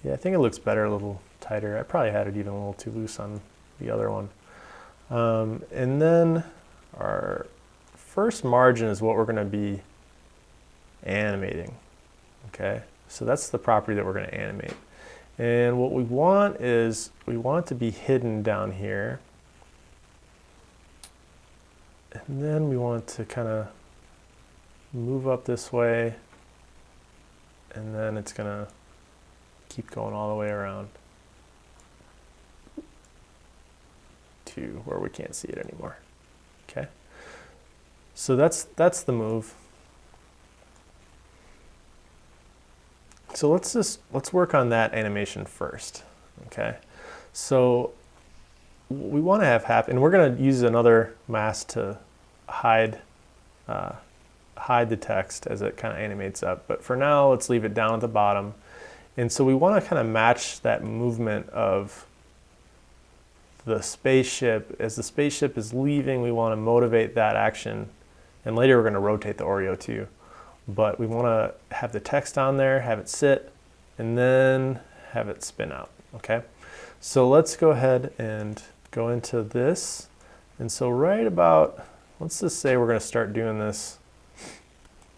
Yeah, I think it looks better, a little tighter. I probably had it even a little too loose on the other one. And then our first margin is what we're going to be animating. Okay, so that's the property that we're going to animate. And what we want is, we want it to be hidden down here. And then we want to kind of move up this way. And then it's going to keep going all the way around to where we can't see it anymore. Okay, so that's the move. So let's work on that animation first. Okay, so we want to have happen, and we're going to use another mask to hide the text as it kind of animates up. But for now, let's leave it down at the bottom. And so we want to kind of match that movement of the spaceship. As the spaceship is leaving, we want to motivate that action. And later we're going to rotate the Oreo too. But we want to have the text on there, have it sit, and then have it spin out. Okay, so let's go ahead and go into this. And so right about, let's just say we're going to start doing this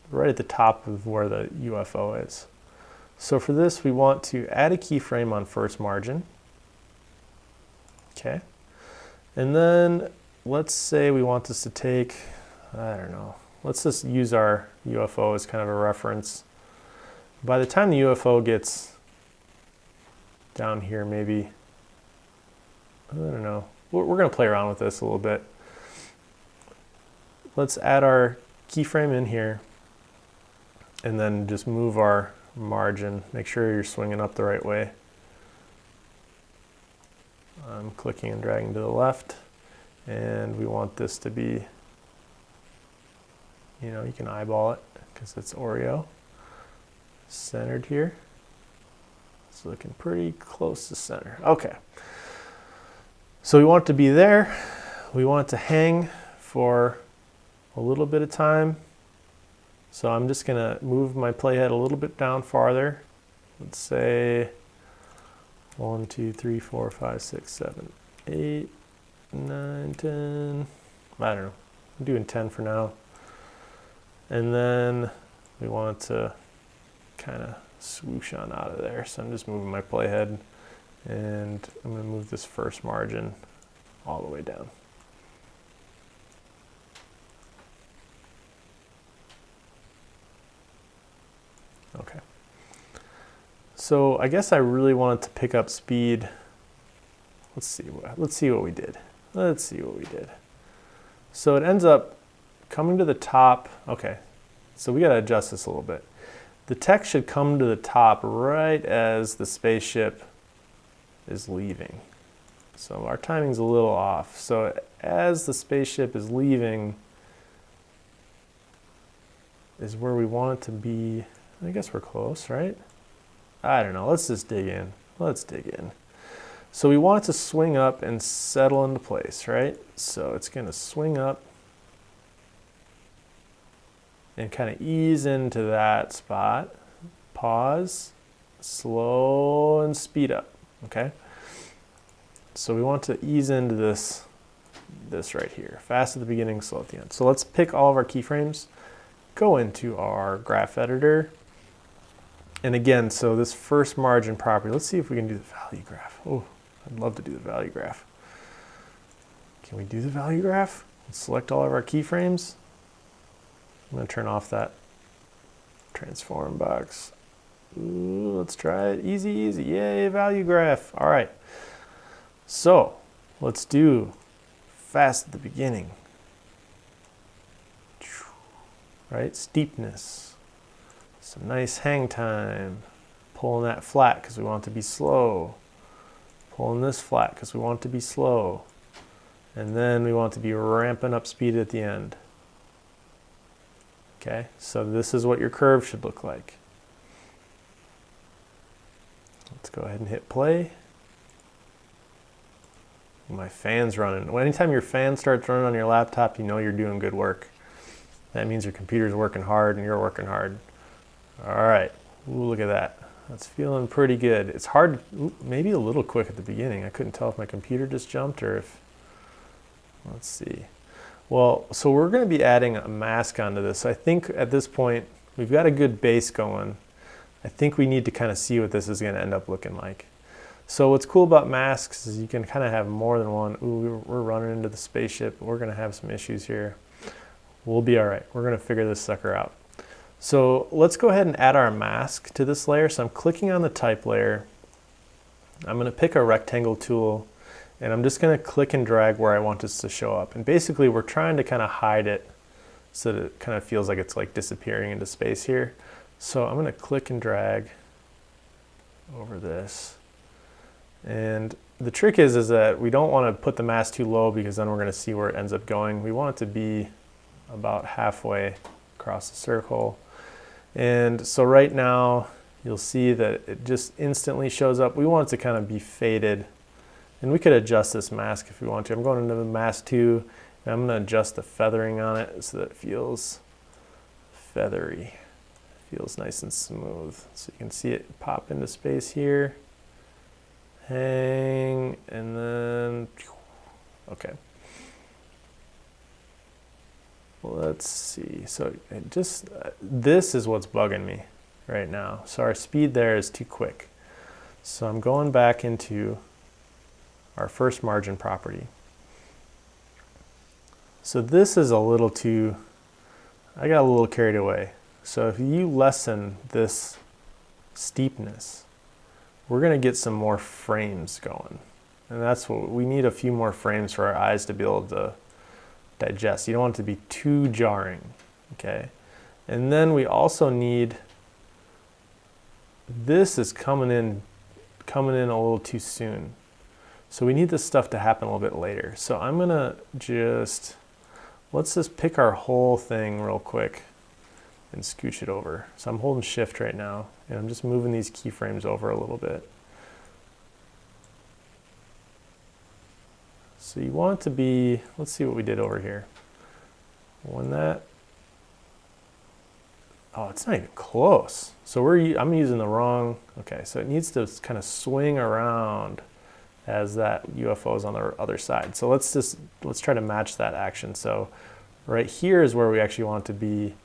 right at the top of where the UFO is. So for this, we want to add a keyframe on first margin. Okay, and then let's say we want this to take, I don't know, let's just use our UFO as kind of a reference. By the time the UFO gets down here, maybe, I don't know, we're going to play around with this a little bit. Let's add our keyframe in here, and then just move our margin. Make sure you're swinging up the right way. I'm clicking and dragging to the left, and we want this to be, you know, you can eyeball it because it's Oreo. Centered here. It's looking pretty close to center. Okay. So we want it to be there. We want it to hang for a little bit of time. So I'm just going to move my playhead a little bit down farther. Let's say 1, 2, 3, 4, 5, 6, 7, 8, 9, 10. I don't know. I'm doing 10 for now. And then we want it to kind of swoosh on out of there. So I'm just moving my playhead, and I'm going to move this first margin all the way down. Okay. So I guess I really wanted to pick up speed. Let's see what we did. Let's see what we did. So it ends up coming to the top. Okay, so we got to adjust this a little bit. The text should come to the top right as the spaceship is leaving. So our timing's a little off. So as the spaceship is leaving is where we want it to be. I guess we're close, right? I don't know. Let's just dig in. Let's dig in. So we want it to swing up and settle into place, right? So it's going to swing up and kind of ease into that spot. Pause, slow, and speed up, okay? So we want to ease into this right here. Fast at the beginning, slow at the end. So let's pick all of our keyframes, go into our graph editor. And again, so this first margin property, let's see if we can do the value graph. Oh, I'd love to do the value graph. Can we do the value graph? Let's select all of our keyframes. I'm going to turn off that transform box. Ooh, let's try it. Easy, easy. Yay, value graph. All right. So let's do fast at the beginning. Right? Steepness. Some nice hang time. Pulling that flat because we want it to be slow. Pulling this flat because we want it to be slow. And then we want it to be ramping up speed at the end. Okay, so this is what your curve should look like. Let's go ahead and hit play. My fan's running. Well, anytime your fan starts running on your laptop, you know you're doing good work. That means your computer's working hard and you're working hard. All right, ooh, look at that. That's feeling pretty good. It's hard, maybe a little quick at the beginning. I couldn't tell if my computer just jumped or if, let's see. Well, so we're going to be adding a mask onto this. So I think at this point, we've got a good base going. I think we need to kind of see what this is going to end up looking like. So what's cool about masks is you can kind of have more than one. Ooh, we're running into the spaceship. We're going to have some issues here. We'll be all right. We're going to figure this sucker out. So let's go ahead and add our mask to this layer. So I'm clicking on the type layer. I'm going to pick a rectangle tool, and I'm just going to click and drag where I want this to show up. And basically we're trying to kind of hide it so that it kind of feels like it's like disappearing into space here. So I'm going to click and drag over this. And the trick is that we don't want to put the mask too low because then we're going to see where it ends up going. We want it to be about halfway across the circle. And so right now you'll see that it just instantly shows up. We want it to kind of be faded, and we could adjust this mask if we want to. I'm going into the mask 2, and I'm going to adjust the feathering on it so that it feels feathery. It feels nice and smooth. So you can see it pop into space here, hang, and then, okay. Let's see, so it just, this is what's bugging me right now. So our speed there is too quick. So I'm going back into our first margin property. So this is a little too, I got a little carried away. So if you lessen this steepness, we're gonna get some more frames going. And that's what we need, a few more frames for our eyes to be able to digest. You don't want it to be too jarring, okay? And then we also need, this is coming in a little too soon. So we need this stuff to happen a little bit later. So I'm gonna let's just pick our whole thing real quick and scooch it over. So I'm holding shift right now, and I'm just moving these keyframes over a little bit. So you want it to be, let's see what we did over here. When that, oh, it's not even close. So I'm using the wrong, okay, so it needs to kind of swing around as that UFO is on the other side. So let's try to match that action. So right here is where we actually want to be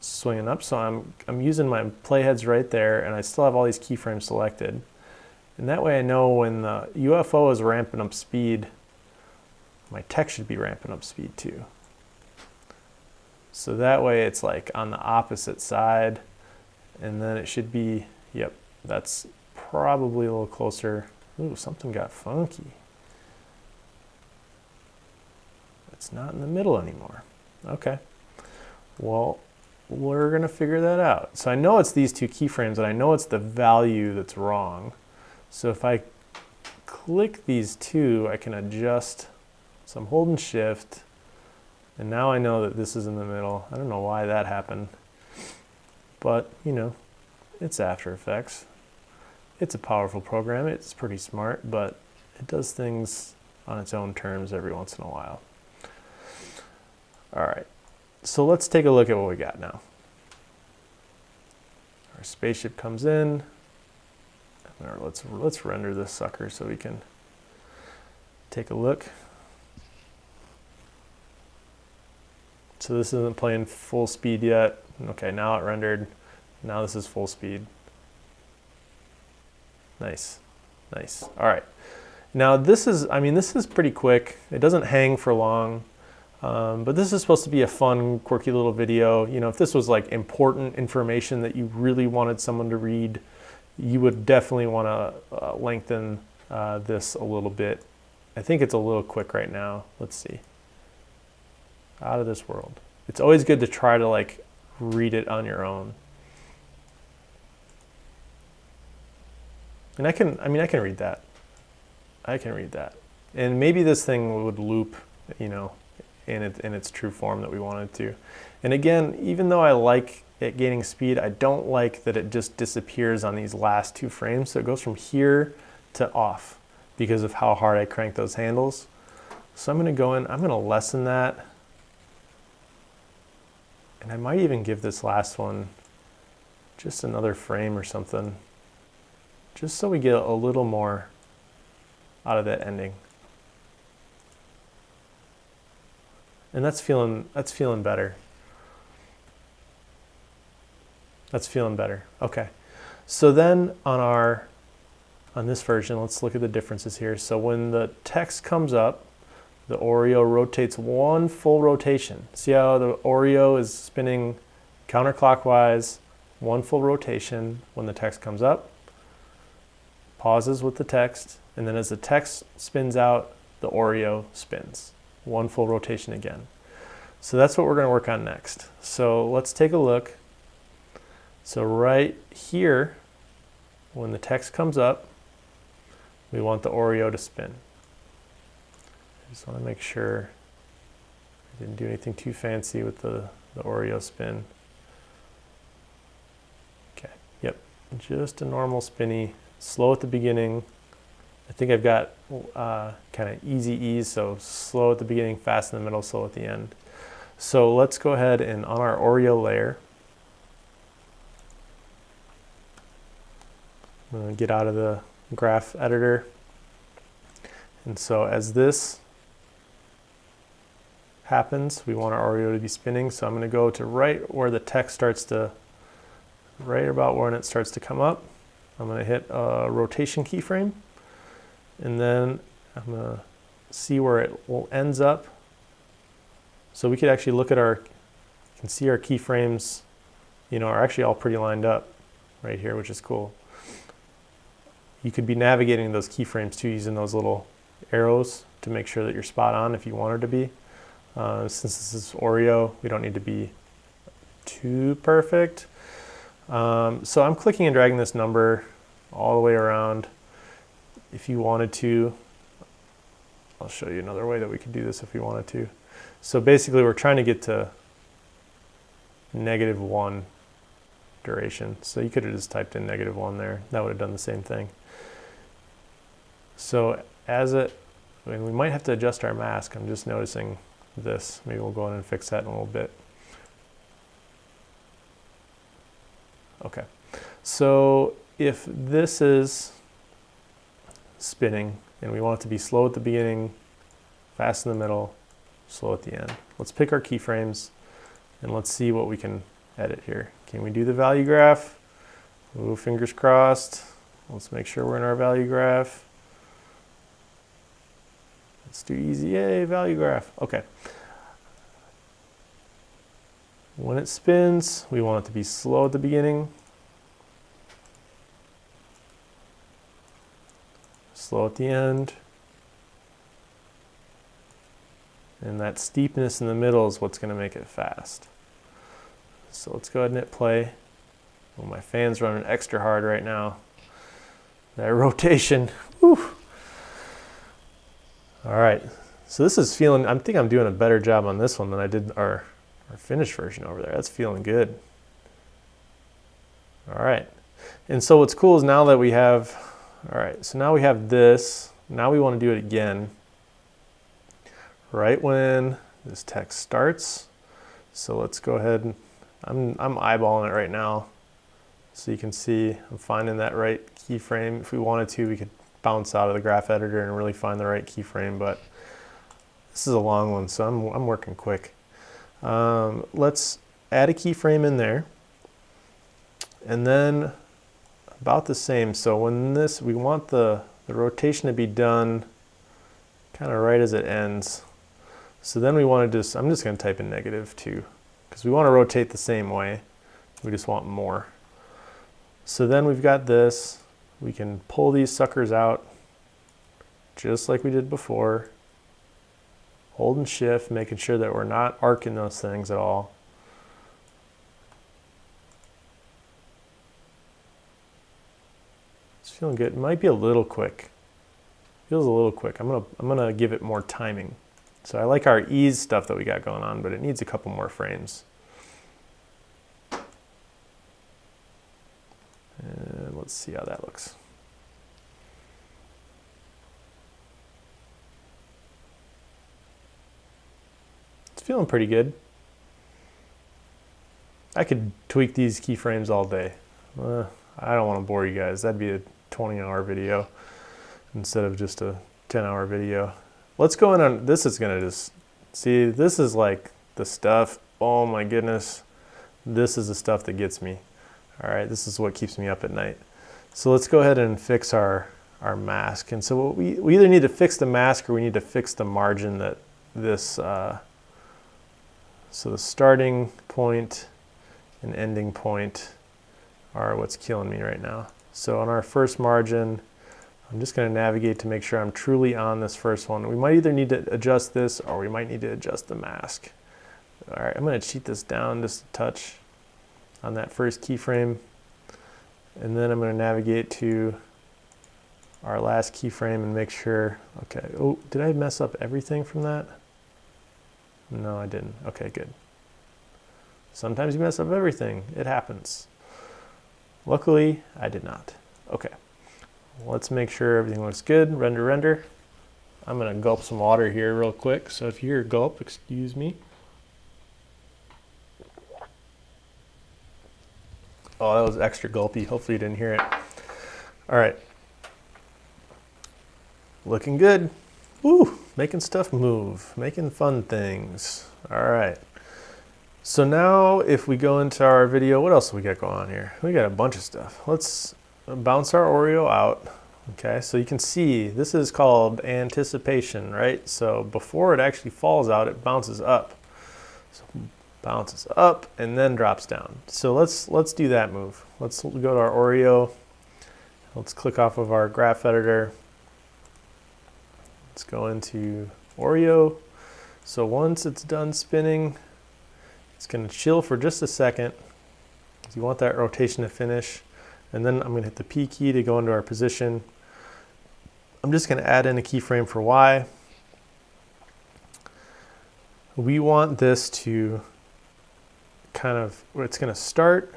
swinging up. So I'm using my playheads right there, and I still have all these keyframes selected. And that way I know when the UFO is ramping up speed, my text should be ramping up speed too. So that way it's like on the opposite side, and then it should be, yep, that's probably a little closer. Ooh, something got funky. It's not in the middle anymore. Okay, well, we're gonna figure that out. So I know it's these two keyframes, and I know it's the value that's wrong. So if I click these two, I can adjust. So I'm holding shift, and now I know that this is in the middle. I don't know why that happened, but you know, it's After Effects. It's a powerful program. It's pretty smart, but it does things on its own terms every once in a while. All right, so let's take a look at what we got now. Our spaceship comes in. Let's render this sucker so we can take a look. So this isn't playing full speed yet. Okay, now it rendered. Now this is full speed. Nice, nice. All right. Now this is pretty quick. It doesn't hang for long, but this is supposed to be a fun, quirky little video. You know, if this was like important information that you really wanted someone to read, you would definitely want to lengthen this a little bit. I think it's a little quick right now. Let's see. Out of this world. It's always good to try to like read it on your own. And I can read that. I can read that. And maybe this thing would loop, you know, in its true form that we wanted to. And again, even though I like it gaining speed, I don't like that it just disappears on these last two frames. So it goes from here to off because of how hard I crank those handles. So I'm gonna go in, I'm gonna lessen that. And I might even give this last one just another frame or something. just so we get a little more out of that ending. And that's feeling better. That's feeling better. Okay. So then on this version, let's look at the differences here. So when the text comes up, the Oreo rotates one full rotation. See how the Oreo is spinning counterclockwise, one full rotation when the text comes up, pauses with the text, and then as the text spins out, the Oreo spins. One full rotation again. So that's what we're going to work on next. So let's take a look. So right here, when the text comes up, we want the Oreo to spin. I just want to make sure I didn't do anything too fancy with the Oreo spin. Okay, yep, just a normal spinny, slow at the beginning. I think I've got kind of easy ease, so slow at the beginning, fast in the middle, slow at the end. So let's go ahead and on our Oreo layer, I'm going to get out of the graph editor. And so as this happens, we want our Oreo to be spinning. So I'm going to go to right where the text starts to, right about when it starts to come up. I'm going to hit a rotation keyframe. And then I'm going to see where it ends up. So we could actually look at you can see our keyframes, are actually all pretty lined up right here, which is cool. You could be navigating those keyframes too, using those little arrows to make sure that you're spot on if you wanted to be. Since this is Oreo, we don't need to be too perfect. So I'm clicking and dragging this number all the way around. If you wanted to, I'll show you another way that we could do this if we wanted to. So basically we're trying to get to -1 duration. So you could have just typed in -1 there. That would have done the same thing. So we might have to adjust our mask. I'm just noticing this. Maybe we'll go in and fix that in a little bit. Okay. So if this is spinning and we want it to be slow at the beginning, fast in the middle, slow at the end. Let's pick our keyframes and let's see what we can edit here. Can we do the value graph? Ooh, fingers crossed. Let's make sure we're in our value graph. Let's do easy, yay, value graph. Okay. When it spins, we want it to be slow at the beginning, slow at the end, and that steepness in the middle is what's going to make it fast. So let's go ahead and hit play. Oh, my fan's running extra hard right now. That rotation, whew. All right, so this is feeling, I think I'm doing a better job on this one than I did our finished version over there. That's feeling good. All right, and so what's cool is now that we have, all right, so now we have this. Now we want to do it again right when this text starts. So let's go ahead and I'm eyeballing it right now. So you can see I'm finding that right keyframe. If we wanted to, we could bounce out of the graph editor and really find the right keyframe, but this is a long one, so I'm working quick. Let's add a keyframe in there, and then about the same. So when we want the rotation to be done kind of right as it ends. So then we want to I'm just going to type in -2 because we want to rotate the same way. We just want more. So then we've got this. We can pull these suckers out just like we did before. Hold and shift, making sure that we're not arcing those things at all. It's feeling good. It might be a little quick. Feels a little quick. I'm gonna give it more timing. So I like our ease stuff that we got going on, but it needs a couple more frames. And let's see how that looks. It's feeling pretty good. I could tweak these keyframes all day. I don't want to bore you guys. That'd be a 20-hour video instead of just a 10-hour video. Let's go in on, this is gonna just, see, this is like the stuff, oh my goodness. This is the stuff that gets me. All right, this is what keeps me up at night. So let's go ahead and fix our mask. And so what we either need to fix the mask or we need to fix the margin that this, so the starting point and ending point are what's killing me right now. So on our first margin, I'm just gonna navigate to make sure I'm truly on this first one. We might either need to adjust this or we might need to adjust the mask. All right, I'm gonna cheat this down just a touch on that first keyframe. And then I'm gonna navigate to our last keyframe and make sure, okay, oh, did I mess up everything from that? No, I didn't. Okay, good. Sometimes you mess up everything. It happens. Luckily, I did not. Okay, let's make sure everything looks good. Render, render. I'm gonna gulp some water here real quick. So if you hear a gulp, excuse me. Oh, that was extra gulpy. Hopefully you didn't hear it. All right. Looking good. Woo, making stuff move, making fun things. All right. So now if we go into our video, what else do we got going on here? We got a bunch of stuff. Let's bounce our Oreo out. Okay, so you can see this is called anticipation, right? So before it actually falls out, it bounces up. So bounces up and then drops down. So let's do that move. Let's go to our Oreo. Let's click off of our graph editor. Let's go into Oreo. So once it's done spinning, it's going to chill for just a second. You want that rotation to finish. And then I'm going to hit the P key to go into our position. I'm just going to add in a keyframe for Y. We want this to kind of, it's going to start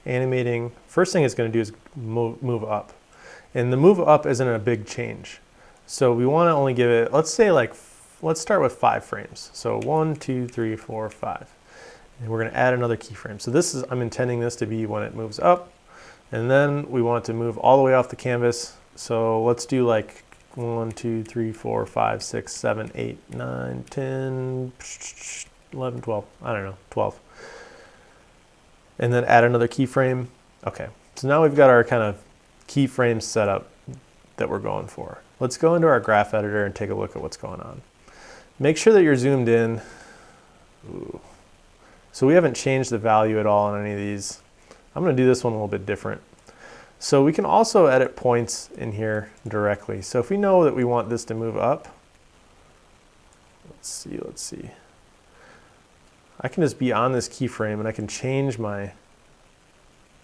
animating. First thing it's going to do is move up. And the move up isn't a big change. So we want to only give it, let's say like, let's start with 5 frames. So 1, 2, 3, 4, 5. And we're going to add another keyframe. So this is, I'm intending this to be when it moves up. And then we want it to move all the way off the canvas. So let's do like 1, 2, 3, 4, 5, 6, 7, 8, 9, 10, 11, 12. I don't know, 12. And then add another keyframe. Okay, so now we've got our kind of keyframe setup that we're going for. Let's go into our graph editor and take a look at what's going on. Make sure that you're zoomed in. Ooh. So we haven't changed the value at all on any of these. I'm going to do this one a little bit different. So we can also edit points in here directly. So if we know that we want this to move up, let's see. I can just be on this keyframe and I can change my,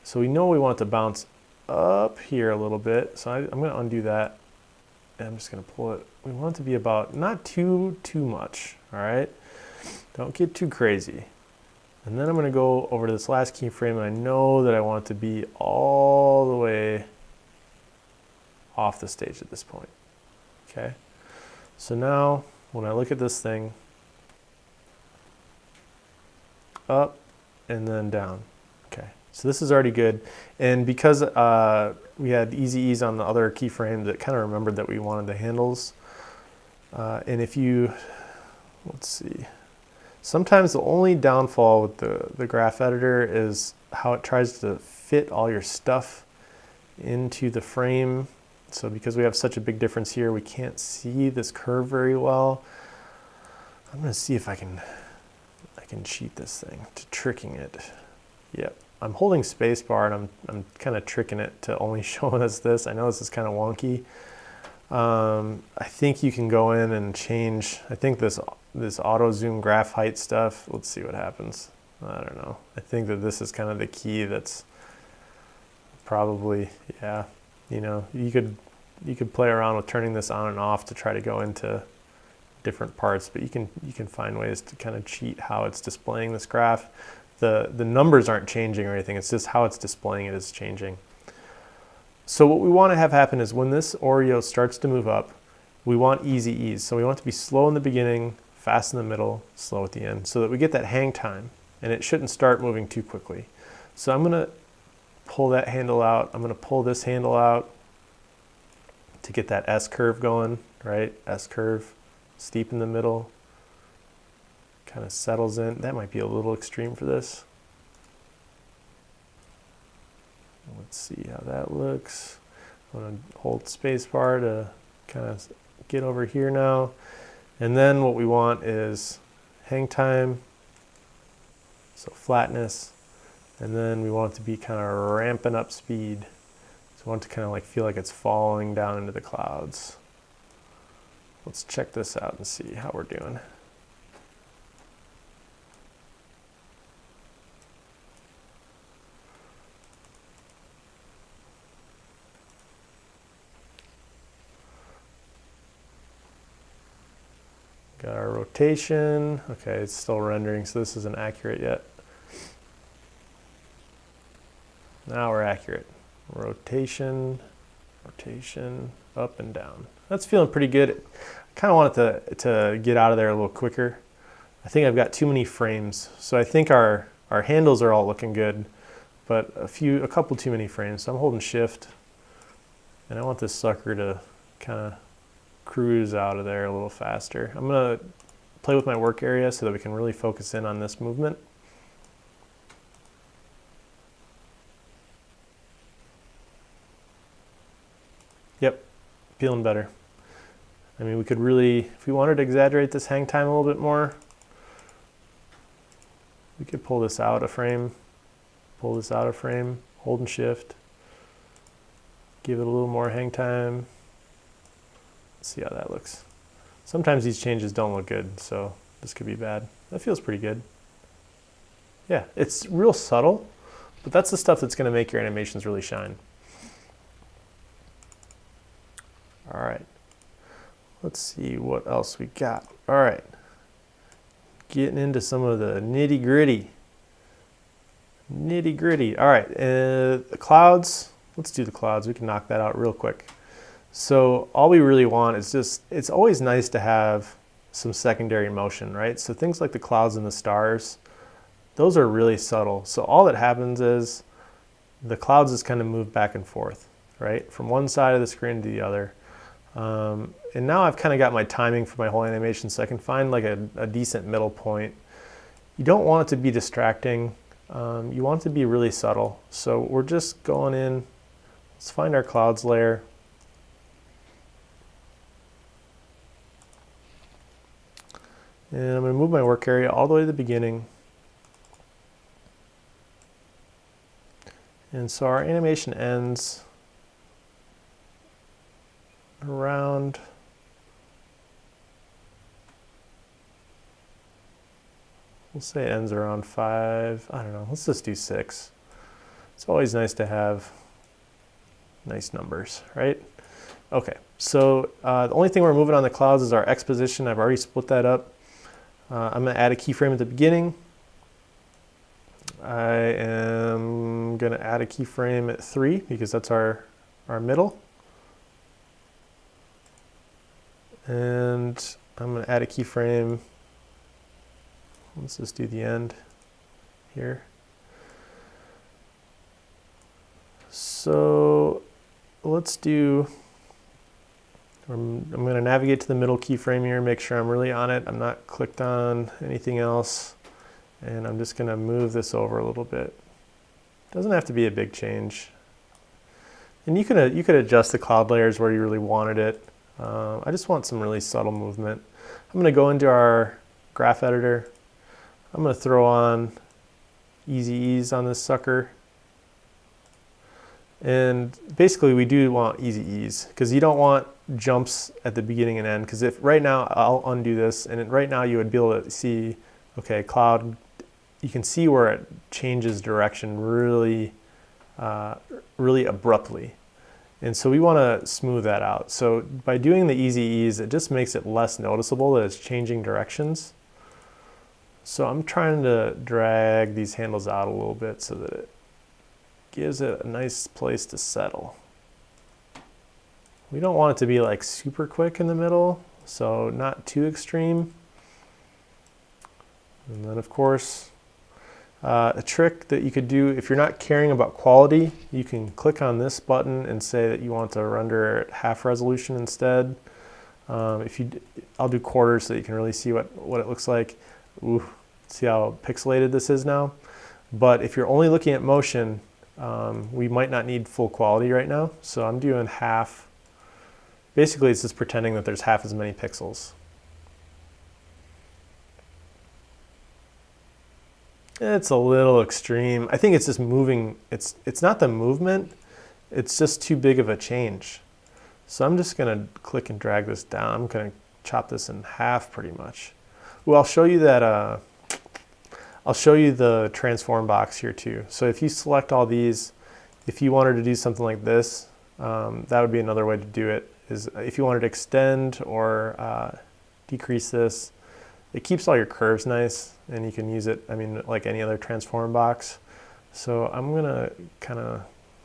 so we know we want to bounce up here a little bit. So I'm going to undo that and I'm just going to pull it. We want it to be about, not too much, all right? Don't get too crazy. And then I'm going to go over to this last keyframe and I know that I want it to be all the way off the stage at this point, okay? So now when I look at this thing, up and then down, okay? So this is already good. And because we had easy ease on the other keyframe that kind of remembered that we wanted the handles. And if you, let's see. Sometimes the only downfall with the graph editor is how it tries to fit all your stuff into the frame. So because we have such a big difference here, we can't see this curve very well. I'm gonna see if I can cheat this thing to tricking it. Yep, I'm holding spacebar and I'm kind of tricking it to only show us this. I know this is kind of wonky. I think you can go in and change, I think this auto zoom graph height stuff, let's see what happens. I don't know. I think that this is kind of the key that's probably, yeah, you know, you could play around with turning this on and off to try to go into different parts, but you can find ways to kind of cheat how it's displaying this graph. The numbers aren't changing or anything, it's just how it's displaying it is changing. So what we want to have happen is when this Oreo starts to move up, we want easy ease. So we want it to be slow in the beginning, fast in the middle, slow at the end, so that we get that hang time and it shouldn't start moving too quickly. So I'm going to pull that handle out. I'm going to pull this handle out to get that S curve going, right? S curve, steep in the middle, kind of settles in. That might be a little extreme for this. Let's see how that looks. I'm going to hold spacebar to kind of get over here now. And then what we want is hang time, so flatness, and then we want it to be kind of ramping up speed. So we want it to kind of like feel like it's falling down into the clouds. Let's check this out and see how we're doing. Got our rotation. Okay, it's still rendering, so this isn't accurate yet. Now we're accurate. Rotation, rotation, up and down. That's feeling pretty good. I kind of want it to get out of there a little quicker. I think I've got too many frames. So I think our handles are all looking good, but a couple too many frames. So I'm holding shift, and I want this sucker to kind of cruise out of there a little faster. I'm going to play with my work area so that we can really focus in on this movement. Yep, feeling better. I mean, we could really, if we wanted to exaggerate this hang time a little bit more, we could pull this out a frame, holding shift, give it a little more hang time. Let's see how that looks. Sometimes these changes don't look good, so this could be bad. That feels pretty good. Yeah, it's real subtle, but that's the stuff that's going to make your animations really shine. All right, let's see what else we got. All right, getting into some of the nitty gritty. All right, the clouds. Let's do the clouds. We can knock that out real quick. So all we really want is just, it's always nice to have some secondary motion, right? So things like the clouds and the stars, those are really subtle. So all that happens is the clouds just kind of move back and forth, right? From one side of the screen to the other. And now I've kind of got my timing for my whole animation, so I can find like a decent middle point. You don't want it to be distracting. You want it to be really subtle. So we're just going in, let's find our clouds layer. And I'm going to move my work area all the way to the beginning. And so our animation ends around we'll say it ends around 5. I don't know. Let's just do 6. It's always nice to have nice numbers, right? Okay, so the only thing we're moving on the clouds is our X position. I've already split that up. I'm going to add a keyframe at the beginning. I am going to add a keyframe at 3 because that's our middle. And I'm going to add a keyframe. Let's just do the end here. So let's do, I'm going to navigate to the middle keyframe here, make sure I'm really on it. I'm not clicked on anything else. And I'm just going to move this over a little bit. Doesn't have to be a big change. And you could adjust the cloud layers where you really wanted it. I just want some really subtle movement. I'm going to go into our graph editor. I'm going to throw on easy ease on this sucker. And basically we do want easy ease because you don't want jumps at the beginning and end. Because if right now, I'll undo this, and right now you would be able to see, okay, cloud, you can see where it changes direction really, really abruptly. And so we want to smooth that out. So by doing the easy ease, it just makes it less noticeable that it's changing directions. So I'm trying to drag these handles out a little bit so that it gives it a nice place to settle. We don't want it to be like super quick in the middle, so not too extreme. And then of course, A trick that you could do if you're not caring about quality, you can click on this button and say that you want to render at half resolution instead. I'll do quarters so that you can really see what it looks like. Ooh, see how pixelated this is now? But if you're only looking at motion, we might not need full quality right now. So I'm doing half. Basically, it's just pretending that there's half as many pixels. It's a little extreme. I think it's just moving. It's not the movement. It's just too big of a change. So I'm just going to click and drag this down. I'm going to chop this in half pretty much. Well, I'll show you that. I'll show you the transform box here too. So if you select all these, if you wanted to do something like this, that would be another way to do it. Is if you wanted to extend or decrease this, it keeps all your curves nice, and you can use it, I mean, like any other transform box. So I'm gonna kind of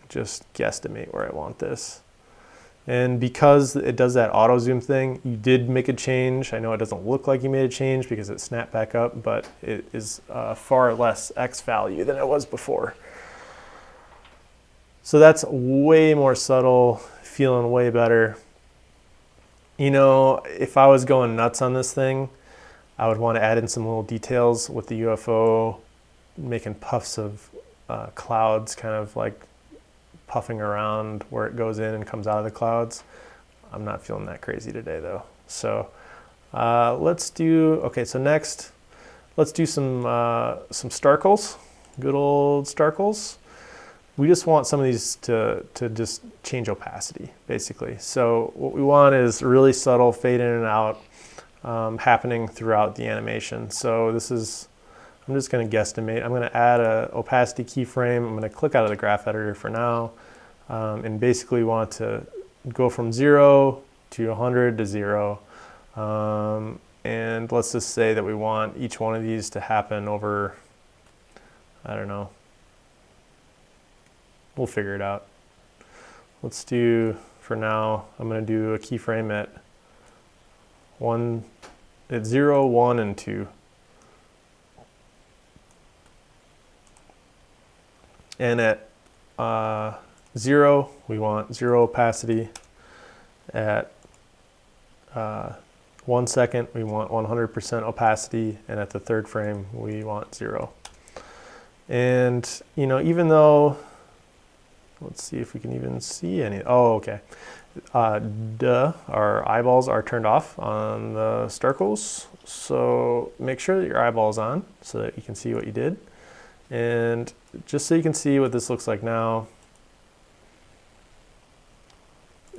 just guesstimate where I want this. And because it does that auto zoom thing, you did make a change. I know it doesn't look like you made a change because it snapped back up, but it is far less X value than it was before. So that's way more subtle, feeling way better. You know, if I was going nuts on this thing, I would want to add in some little details with the UFO, making puffs of clouds, kind of like puffing around where it goes in and comes out of the clouds. I'm not feeling that crazy today though. So let's do, okay, so next, let's do some starkles, good old starkles. We just want some of these to just change opacity, basically. So what we want is really subtle fade in and out happening throughout the animation. So this is, I'm just going to guesstimate. I'm going to add an opacity keyframe. I'm going to click out of the graph editor for now, and basically want to go from 0 to 100 to 0. And let's just say that we want each one of these to happen over, I don't know. We'll figure it out. Let's do, for now, I'm going to do a keyframe at 0, 1, and 2. And at 0, we want 0 opacity. At 1 second, we want 100% opacity. And at the third frame, we want 0. And, you know, even though, let's see if we can even see any. Oh, okay. Our eyeballs are turned off on the starkles. So make sure that your eyeball is on so that you can see what you did. And just so you can see what this looks like now.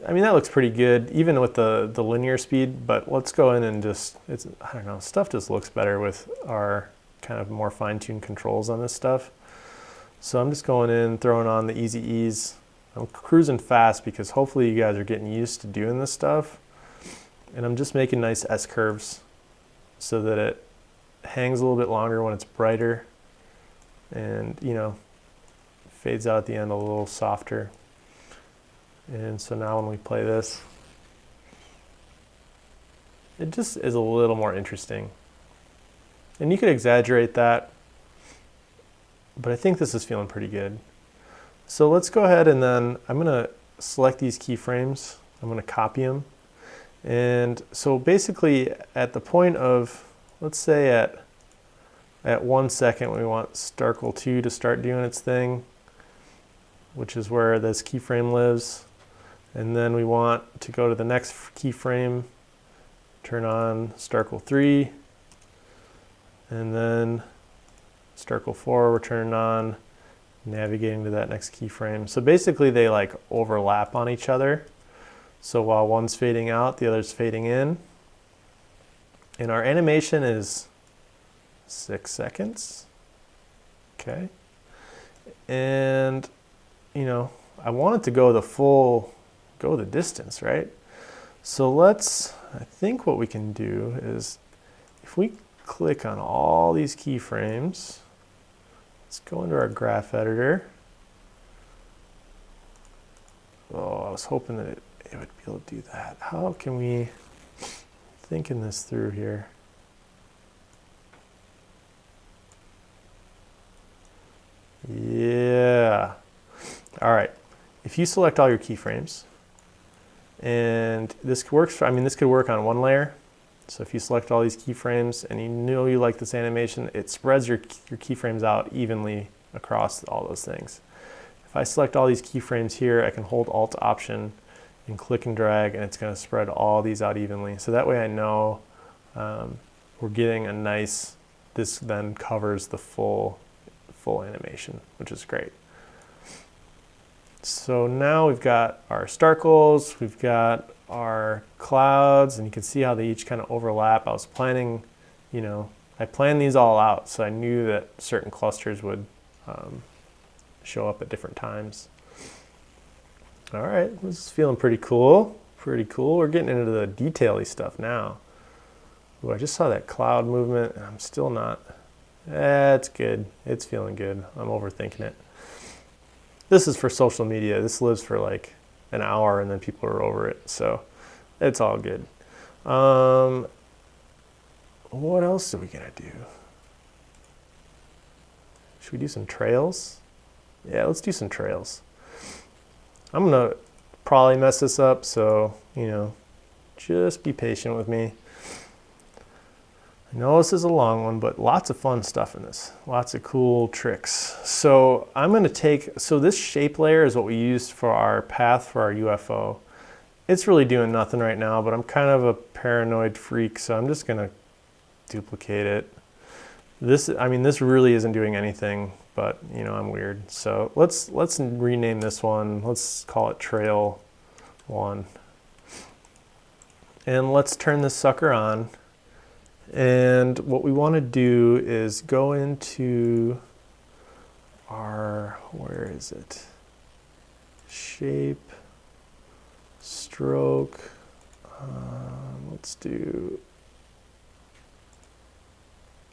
I mean, that looks pretty good, even with the linear speed, but let's go in and just, I don't know, stuff just looks better with our kind of more fine-tuned controls on this stuff. So I'm just going in, throwing on the easy ease. I'm cruising fast because hopefully you guys are getting used to doing this stuff. And I'm just making nice S-curves so that it hangs a little bit longer when it's brighter and, you know, fades out at the end a little softer. And so now when we play this, it just is a little more interesting. And you could exaggerate that, but I think this is feeling pretty good. So let's go ahead and then I'm going to select these keyframes. I'm going to copy them. And so basically at the point of, let's say at 1 second, we want Starkle 2 to start doing its thing, which is where this keyframe lives. And then we want to go to the next keyframe, turn on Starkle 3, and then Starkle 4, we're turning on, navigating to that next keyframe. So basically they like overlap on each other. So while one's fading out, the other's fading in. And our animation is 6 seconds. Okay. And, you know, I want it to go the distance, right? So I think what we can do is if we click on all these keyframes, let's go into our graph editor. Oh, I was hoping that it would be able to do that. How can we, thinking this through here. if you select all your keyframes, and this works, this could work on one layer. So if you select all these keyframes and you know you like this animation, it spreads your keyframes out evenly across all those things. If I select all these keyframes here, I can hold Alt Option and click and drag, and it's going to spread all these out evenly. So that way I know we're getting a nice, this then covers the full animation, which is great. So now we've got our starkles, we've got our clouds, and you can see how they each kind of overlap. I was planning, I planned these all out, so I knew that certain clusters would show up at different times. All right, this is feeling pretty cool. Pretty cool. We're getting into the detail-y stuff now. Ooh, I just saw that cloud movement, and I'm still not. It's good. It's feeling good. I'm overthinking it. This is for social media. This lives for like an hour, and then people are over it. So it's all good. What else are we gonna do? Should we do some trails? Yeah, let's do some trails. I'm gonna probably mess this up, so just be patient with me. I know this is a long one, but lots of fun stuff in this. Lots of cool tricks. So I'm gonna so this shape layer is what we used for our path for our UFO. It's really doing nothing right now, but I'm kind of a paranoid freak, so I'm just gonna duplicate it. This really isn't doing anything, but I'm weird. So let's rename this one. Let's call it Trail 1. And let's turn this sucker on. And what we want to do is go into our, where is it? Shape, stroke. Let's do,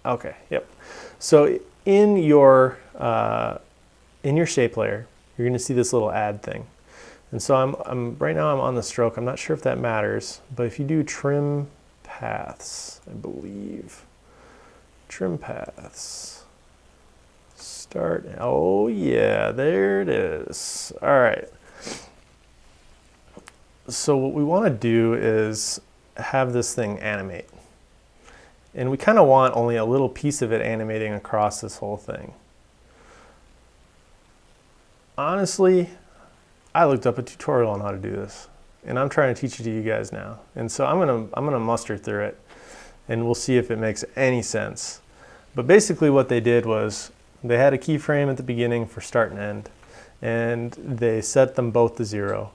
okay, yep. So in your shape layer, you're going to see this little add thing. And so right now I'm on the stroke. I'm not sure if that matters, but if you do trim paths, I believe. Trim paths. Start. Oh yeah, there it is. All right. So what we want to do is have this thing animate. And we kind of want only a little piece of it animating across this whole thing. Honestly, I looked up a tutorial on how to do this, and I'm trying to teach it to you guys now. And so I'm gonna muster through it, and we'll see if it makes any sense. But basically what they did was they had a keyframe at the beginning for start and end, and they set them both to 0.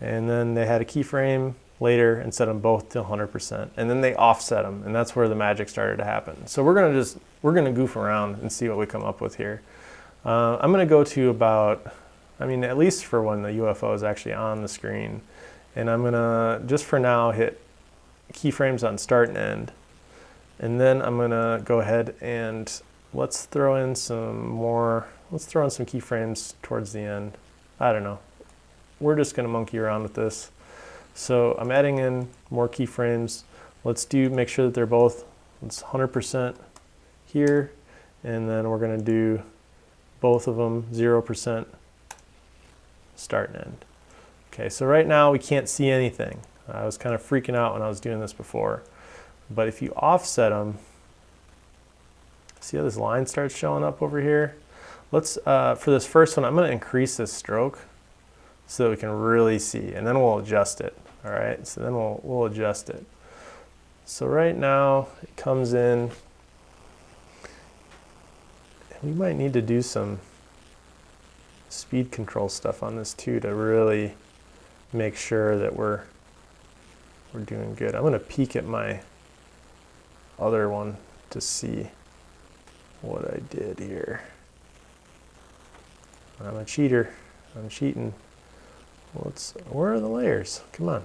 And then they had a keyframe later and set them both to 100%. And then they offset them, and that's where the magic started to happen. So we're gonna goof around and see what we come up with here. I'm gonna go to about, at least for when the UFO is actually on the screen. And I'm gonna, just for now, hit keyframes on start and end. And then I'm gonna go ahead and let's throw in some keyframes towards the end. I don't know. We're just gonna monkey around with this. So I'm adding in more keyframes. Let's make sure that they're both, it's 100% here. And then we're gonna do both of them 0% start and end. Okay, so right now we can't see anything. I was kind of freaking out when I was doing this before. But if you offset them, see how this line starts showing up over here? Let's, for this first one, I'm gonna increase this stroke so that we can really see, and then we'll adjust it. All right, so then we'll adjust it. So right now it comes in, and we might need to do some speed control stuff on this too to really make sure that we're doing good. I'm gonna peek at my other one to see what I did here. I'm a cheater. I'm cheating. Where are the layers? Come on.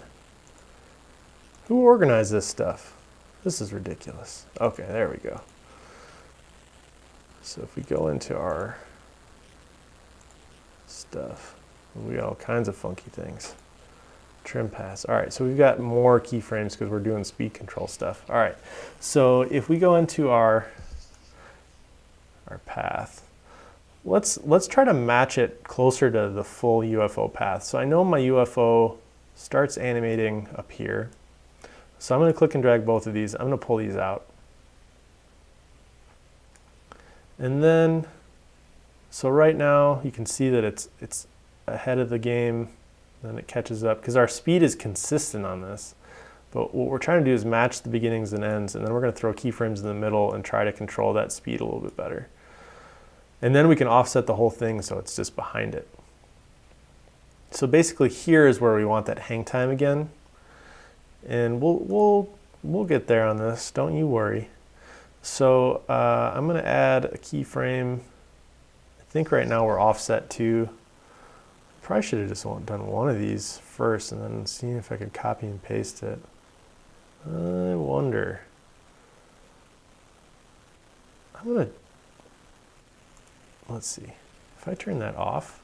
Who organized this stuff? This is ridiculous. Okay, there we go. So if we go into our stuff, we got all kinds of funky things. Trim pass. All right, so we've got more keyframes because we're doing speed control stuff. All right, so if we go into our path, let's try to match it closer to the full UFO path. So I know my UFO starts animating up here. So I'm going to click and drag both of these. I'm going to pull these out. And then, so right now you can see that it's ahead of the game, then it catches up because our speed is consistent on this. But what we're trying to do is match the beginnings and ends, and then we're going to throw keyframes in the middle and try to control that speed a little bit better. And then we can offset the whole thing so it's just behind it. So basically here is where we want that hang time again. And we'll get there on this, don't you worry. So I'm going to add a keyframe. I think right now we're offset to, probably should have just done one of these first and then see if I could copy and paste it. I wonder. I'm going to, let's see. If I turn that off,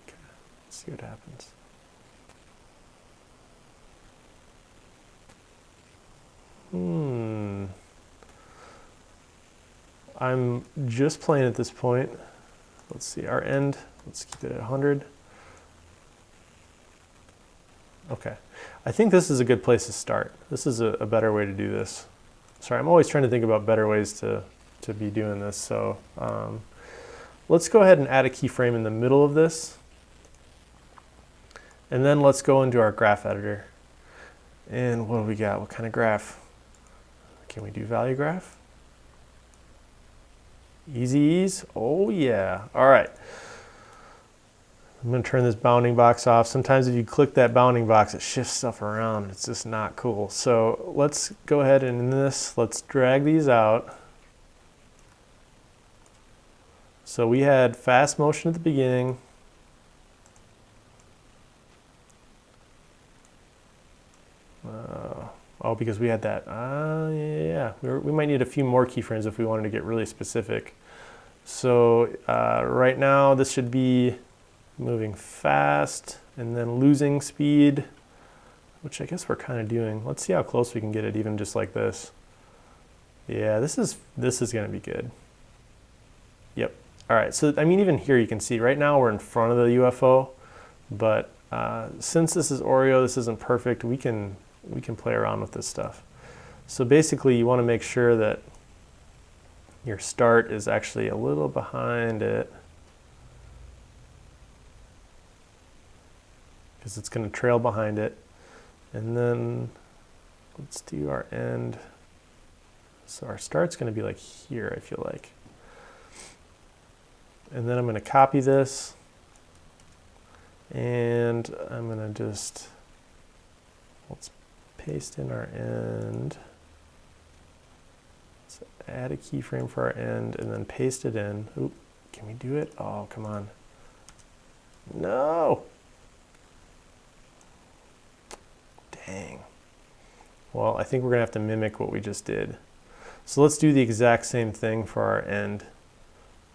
okay, let's see what happens. I'm just playing at this point. Let's see, our end, let's keep it at 100. Okay, I think this is a good place to start. This is a better way to do this. Sorry, I'm always trying to think about better ways to be doing this. So let's go ahead and add a keyframe in the middle of this. And then let's go into our graph editor. And what do we got? What kind of graph? Can we do value graph? Easy ease? Oh yeah. All right. I'm going to turn this bounding box off. Sometimes if you click that bounding box, it shifts stuff around. It's just not cool. So let's go ahead and in this, let's drag these out. So we had fast motion at the beginning. Oh, because we had that. Yeah. We might need a few more keyframes if we wanted to get really specific. So right now this should be moving fast and then losing speed, which I guess we're kind of doing. Let's see how close we can get it even just like this. Yeah, this is going to be good. Yep. All right. So I mean, even here you can see right now we're in front of the UFO, but since this is Oreo, this isn't perfect. We can play around with this stuff. So basically you want to make sure that your start is actually a little behind it because it's going to trail behind it. And then let's do our end. So our start's going to be like here, I feel like. And then I'm going to copy this and I'm going to just, let's paste in our end. Let's add a keyframe for our end and then paste it in. Oop, can we do it? Oh, come on. No. Dang. Well, I think we're going to have to mimic what we just did. So let's do the exact same thing for our end.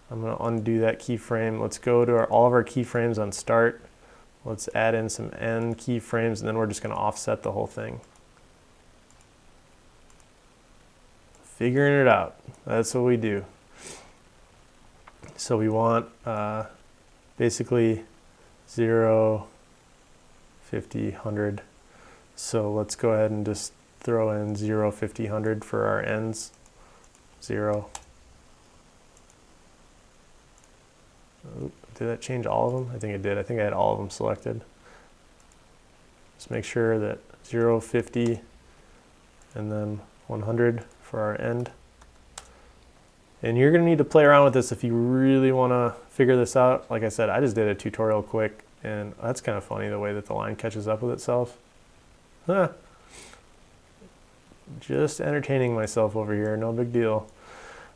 I'm going to undo that keyframe. Let's go to all of our keyframes on start. Let's add in some end keyframes and then we're just going to offset the whole thing. Figuring it out. That's what we do. So we want basically 0, 50, 100. So let's go ahead and just throw in 0, 50, 100 for our ends. 0. Oop, did that change all of them? I think it did. I think I had all of them selected. Just make sure that 0, 50, and then 100 for our end. And you're going to need to play around with this if you really want to figure this out. Like I said, I just did a tutorial quick, and that's kind of funny the way that the line catches up with itself. Huh. Just entertaining myself over here, no big deal.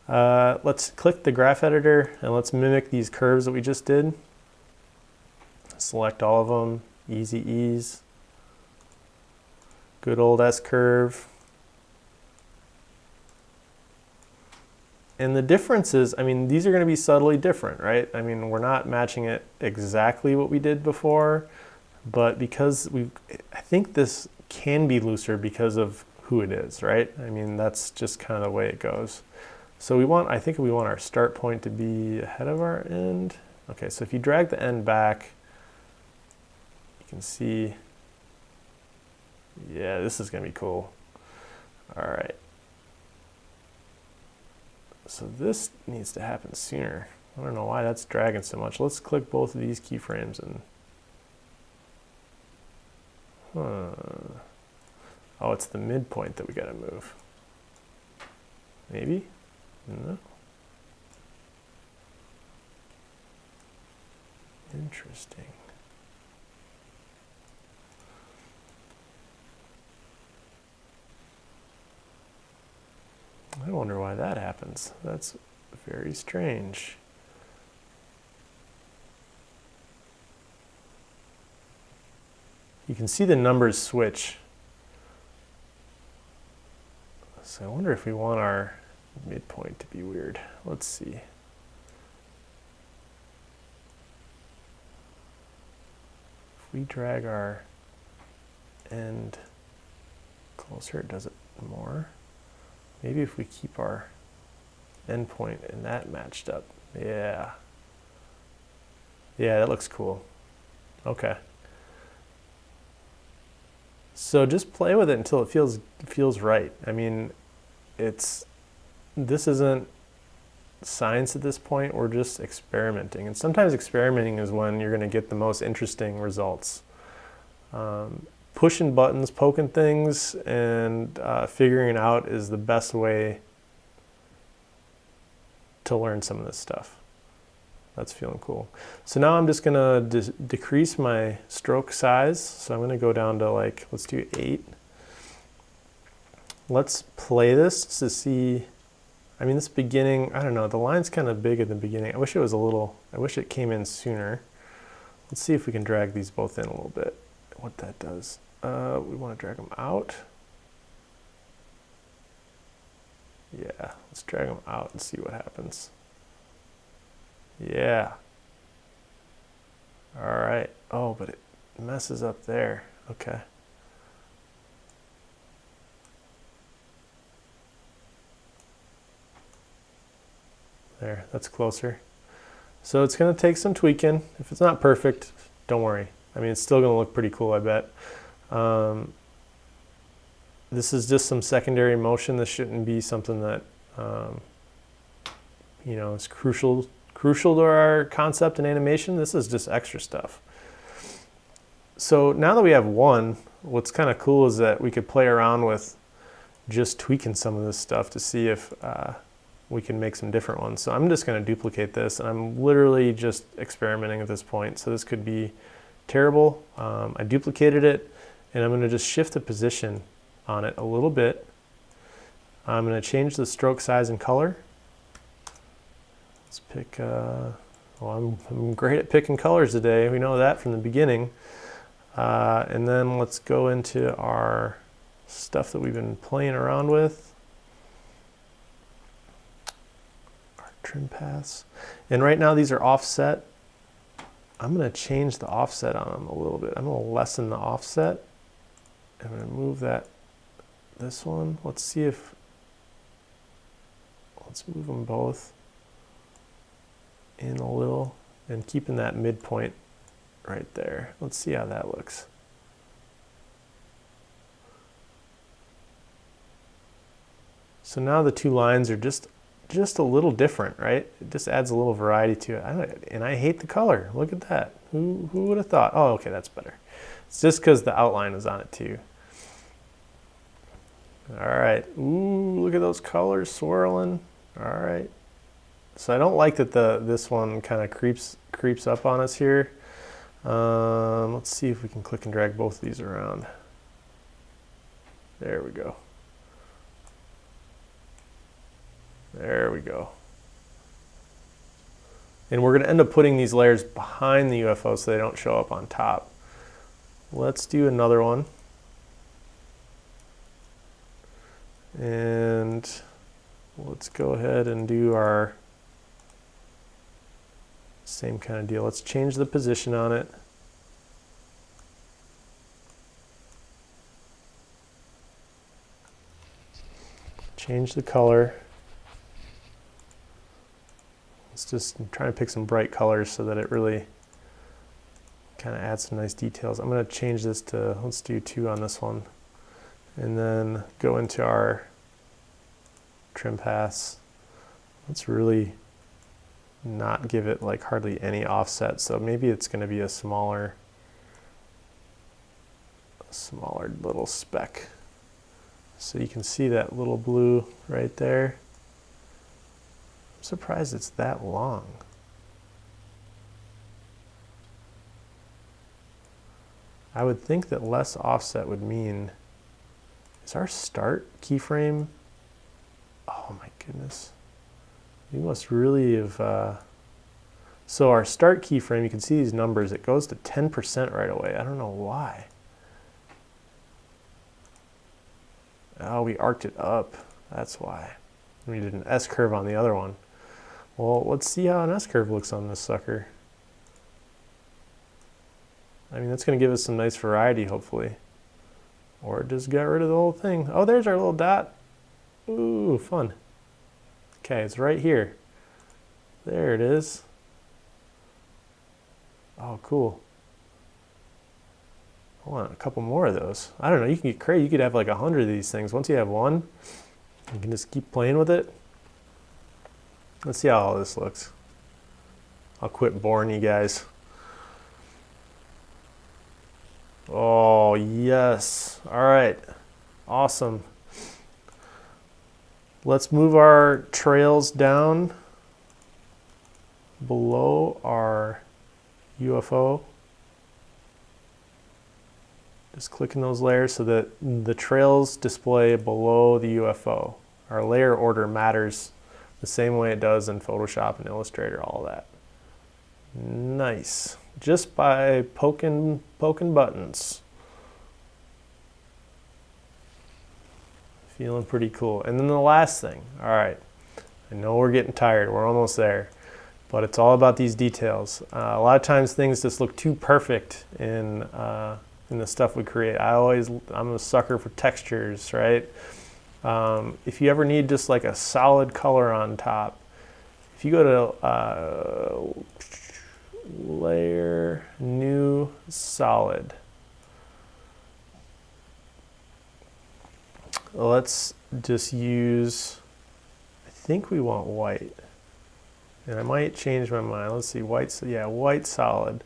Let's click the graph editor and let's mimic these curves that we just did. Select all of them, easy ease. Good old S curve. And the difference is, I mean, these are going to be subtly different, right? I mean, we're not matching it exactly what we did before, but because I think this can be looser because of who it is, right? I mean, that's just kind of the way it goes. So I think we want our start point to be ahead of our end. Okay, so if you drag the end back, you can see, yeah, this is gonna be cool. All right. So this needs to happen sooner. I don't know why that's dragging so much. Let's click both of these keyframes and, oh, it's the midpoint that we gotta move. Maybe? No. Interesting. I wonder why that happens. That's very strange. You can see the numbers switch. So I wonder if we want our midpoint to be weird. Let's see. If we drag our end closer, it does it more. Maybe if we keep our endpoint and that matched up. Yeah. Yeah, that looks cool. Okay. So just play with it until it feels right. I mean, this isn't science at this point. We're just experimenting. And sometimes experimenting is when you're going to get the most interesting results. Pushing buttons, poking things, and figuring it out is the best way to learn some of this stuff. That's feeling cool. So now I'm just gonna decrease my stroke size. So I'm gonna go down to like, let's do 8. Let's play this to see, I mean, this beginning, I don't know, the line's kind of big at the beginning. I wish it came in sooner. Let's see if we can drag these both in a little bit, what that does. We want to drag them out. Yeah, let's drag them out and see what happens. Yeah. All right. Oh, but it messes up there. Okay. There, that's closer. So it's going to take some tweaking. If it's not perfect, don't worry. I mean, it's still going to look pretty cool, I bet. This is just some secondary motion. This shouldn't be something that, you know, is crucial to our concept in animation. This is just extra stuff. So now that we have one, what's kind of cool is that we could play around with just tweaking some of this stuff to see if we can make some different ones. So I'm just going to duplicate this, and I'm literally just experimenting at this point. So this could be terrible. I duplicated it, and I'm going to just shift the position on it a little bit. I'm going to change the stroke size and color. Let's pick, well, I'm great at picking colors today. We know that from the beginning. And then let's go into our stuff that we've been playing around with. Our trim paths. And right now these are offset. I'm going to change the offset on them a little bit. I'm going to lessen the offset. I'm going to move this one. Let's move them both in a little and keeping that midpoint right there. Let's see how that looks. So now the two lines are just a little different, right? It just adds a little variety to it. And I hate the color. Look at that. Who would have thought? Oh, okay, that's better. It's just because the outline is on it too. All right. Ooh, look at those colors swirling. All right. So I don't like that this one kind of creeps up on us here. Let's see if we can click and drag both of these around. There we go. There we go. And we're going to end up putting these layers behind the UFO so they don't show up on top. Let's do another one. And let's go ahead and do our same kind of deal. Let's change the position on it. Change the color. It's just, I'm trying to pick some bright colors so that it really kind of adds some nice details. I'm going to change this to, let's do 2 on this one. And then go into our trim paths. Let's really not give it like hardly any offset. So maybe it's going to be a smaller little speck. So you can see that little blue right there. I'm surprised it's that long. I would think that less offset would mean, is our start keyframe? Oh my goodness. We must really have, so our start keyframe, you can see these numbers, it goes to 10% right away. I don't know why. Oh, we arced it up, that's why. We did an S-curve on the other one. Well, let's see how an S-curve looks on this sucker. I mean, that's gonna give us some nice variety, hopefully. Or just get rid of the whole thing. Oh, there's our little dot. Ooh, fun. Okay, it's right here. There it is. Oh, cool. I want a couple more of those. I don't know, you can get crazy. You could have like 100 of these things. Once you have one, you can just keep playing with it. Let's see how all this looks. I'll quit boring you guys. Oh, yes. All right. Awesome. Let's move our trails down below our UFO. Just clicking those layers so that the trails display below the UFO. Our layer order matters the same way it does in Photoshop and Illustrator, all that. Nice. Just by poking buttons. Feeling pretty cool. And then the last thing, all right, I know we're getting tired, we're almost there, but it's all about these details. A lot of times things just look too perfect in the stuff we create. I'm a sucker for textures, right? If you ever need just like a solid color on top, if you go to layer, new, solid. Let's just use, I think we want white. And I might change my mind. Let's see, white, yeah, white solid.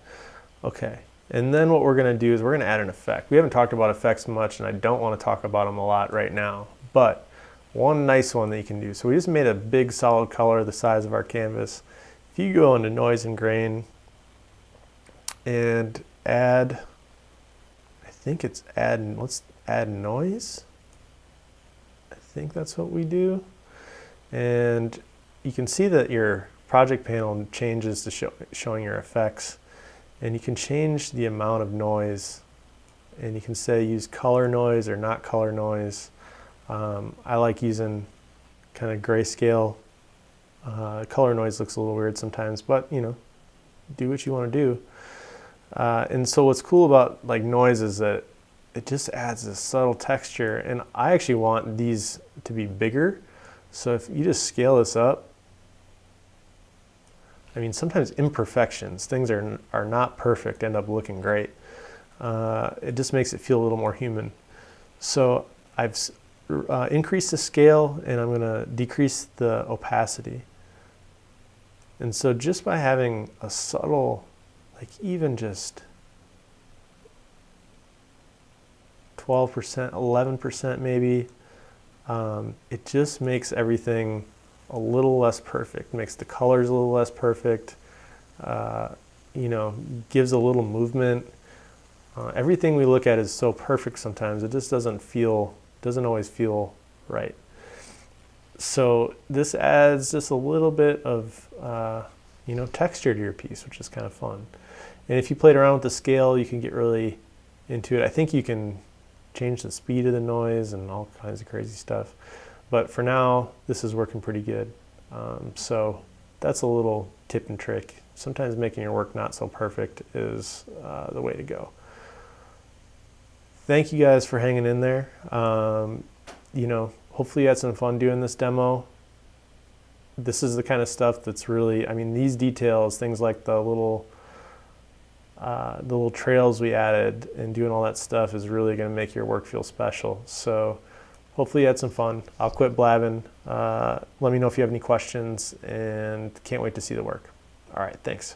Okay, and then what we're gonna do is we're gonna add an effect. We haven't talked about effects much and I don't wanna talk about them a lot right now, but one nice one that you can do. So we just made a big solid color the size of our canvas. If you go into noise and grain and add, I think it's let's add noise. I think that's what we do. And you can see that your project panel changes to showing your effects. And you can change the amount of noise. And you can say use color noise or not color noise. I like using kind of grayscale. Color noise looks a little weird sometimes, but you know, do what you want to do. And so what's cool about like noise is that it just adds this subtle texture, and I actually want these to be bigger. So if you just scale this up, I mean, sometimes imperfections, things are not perfect, end up looking great. It just makes it feel a little more human. So I've increased the scale and I'm gonna decrease the opacity. And so just by having a subtle, like even just 12%, 11% maybe, it just makes everything a little less perfect, makes the colors a little less perfect, you know, gives a little movement. Everything we look at is so perfect sometimes, it just doesn't always feel right. So this adds just a little bit of, you know, texture to your piece, which is kind of fun. And if you played around with the scale, you can get really into it. I think you can change the speed of the noise and all kinds of crazy stuff. But for now, this is working pretty good. So that's a little tip and trick. Sometimes making your work not so perfect is the way to go. Thank you guys for hanging in there. You know, hopefully you had some fun doing this demo. this is the kind of stuff that's really, I mean, these details, things like the little trails we added and doing all that stuff is really going to make your work feel special. So hopefully you had some fun. I'll quit blabbing. Let me know if you have any questions, and can't wait to see the work. All right, thanks.